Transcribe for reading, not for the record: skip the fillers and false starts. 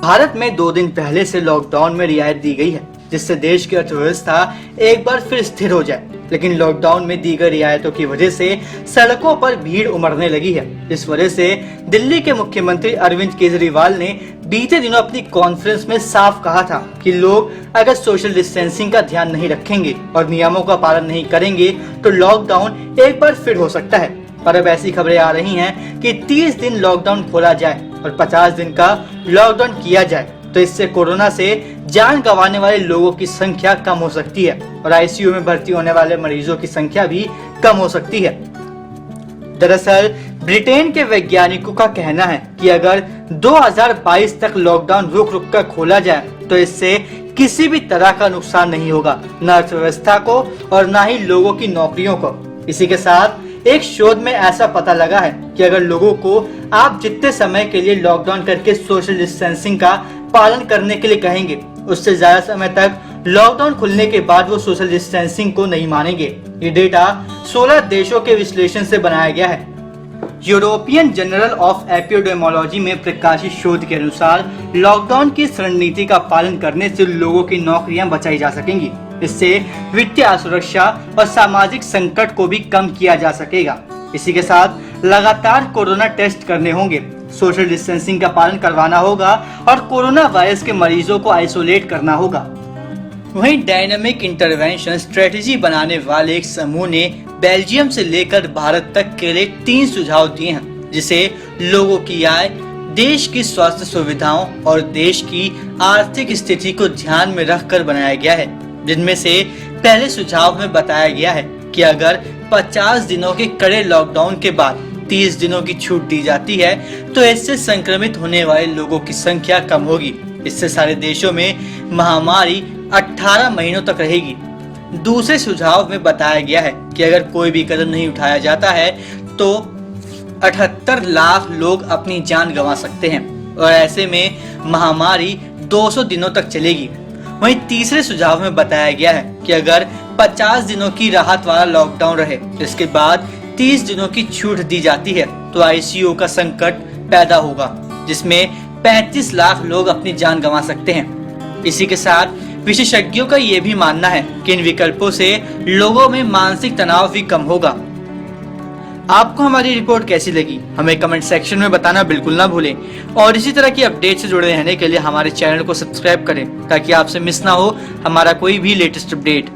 भारत में 2 दिन पहले से लॉकडाउन में रियायत दी गई है, जिससे देश की अर्थव्यवस्था एक बार फिर स्थिर हो जाए। लेकिन लॉकडाउन में दी गई रियायतों की वजह से सड़कों पर भीड़ उमड़ने लगी है। इस वजह से दिल्ली के मुख्यमंत्री अरविंद केजरीवाल ने बीते दिनों अपनी कॉन्फ्रेंस में साफ कहा था कि लोग अगर सोशल डिस्टेंसिंग का ध्यान नहीं रखेंगे और नियमों का पालन नहीं करेंगे तो लॉकडाउन एक बार फिर हो सकता है। पर अब ऐसी खबरें आ रही हैं कि 30 दिन लॉकडाउन खोला जाए और 50 दिन का लॉकडाउन किया जाए तो इससे कोरोना से जान गंवाने वाले लोगों की संख्या कम हो सकती है और आईसीयू में भर्ती होने वाले मरीजों की संख्या भी कम हो सकती है। दरअसल ब्रिटेन के वैज्ञानिकों का कहना है कि अगर 2022 तक लॉकडाउन रुक रुक कर खोला जाए तो इससे किसी भी तरह का नुकसान नहीं होगा, न अर्थव्यवस्था को और न ही लोगों की नौकरियों को। इसी के साथ एक शोध में ऐसा पता लगा है कि अगर लोगों को आप जितने समय के लिए लॉकडाउन करके सोशल डिस्टेंसिंग का पालन करने के लिए कहेंगे, उससे ज्यादा समय तक लॉकडाउन खुलने के बाद वो सोशल डिस्टेंसिंग को नहीं मानेंगे। ये डेटा 16 देशों के विश्लेषण से बनाया गया है। यूरोपियन जर्नल ऑफ एपिडेमियोलॉजी में प्रकाशित शोध के अनुसार लॉकडाउन की इस रणनीति का पालन करने से लोगों की नौकरियां बचाई जा सकेंगी। इससे वित्तीय असुरक्षा और सामाजिक संकट को भी कम किया जा सकेगा। इसी के साथ लगातार कोरोना टेस्ट करने होंगे, सोशल डिस्टेंसिंग का पालन करवाना होगा और कोरोना वायरस के मरीजों को आइसोलेट करना होगा। वहीं डायनामिक इंटरवेंशन स्ट्रेटेजी बनाने वाले एक समूह ने बेल्जियम से लेकर भारत तक के लिए 3 सुझाव दिए हैं, जिसे लोगों की आय, देश की स्वास्थ्य सुविधाओं और देश की आर्थिक स्थिति को ध्यान में रखकर बनाया गया है। जिनमें से पहले सुझाव में बताया गया है कि अगर 50 दिनों के कड़े लॉकडाउन के बाद 30 दिनों की छूट दी जाती है तो इससे संक्रमित होने वाले लोगों की संख्या कम होगी। इससे सारे देशों में महामारी 18 महीनों तक रहेगी। दूसरे सुझाव में बताया गया है कि अगर कोई भी कदम नहीं उठाया जाता है तो 78 लाख लोग अपनी जान गंवा सकते हैं और ऐसे में महामारी 200 दिनों तक चलेगी। वहीं तीसरे सुझाव में बताया गया है कि अगर 50 दिनों की राहत वाला लॉकडाउन रहे, इसके बाद 30 दिनों की छूट दी जाती है तो आईसीयू का संकट पैदा होगा, जिसमें 35 लाख लोग अपनी जान गंवा सकते हैं। इसी के साथ विशेषज्ञों का ये भी मानना है कि इन विकल्पों से लोगों में मानसिक तनाव भी कम होगा। आपको हमारी रिपोर्ट कैसी लगी हमें कमेंट सेक्शन में बताना बिल्कुल ना भूलें और इसी तरह की अपडेट से जुड़े रहने के लिए हमारे चैनल को सब्सक्राइब करें ताकि आपसे मिस ना हो हमारा कोई भी लेटेस्ट अपडेट।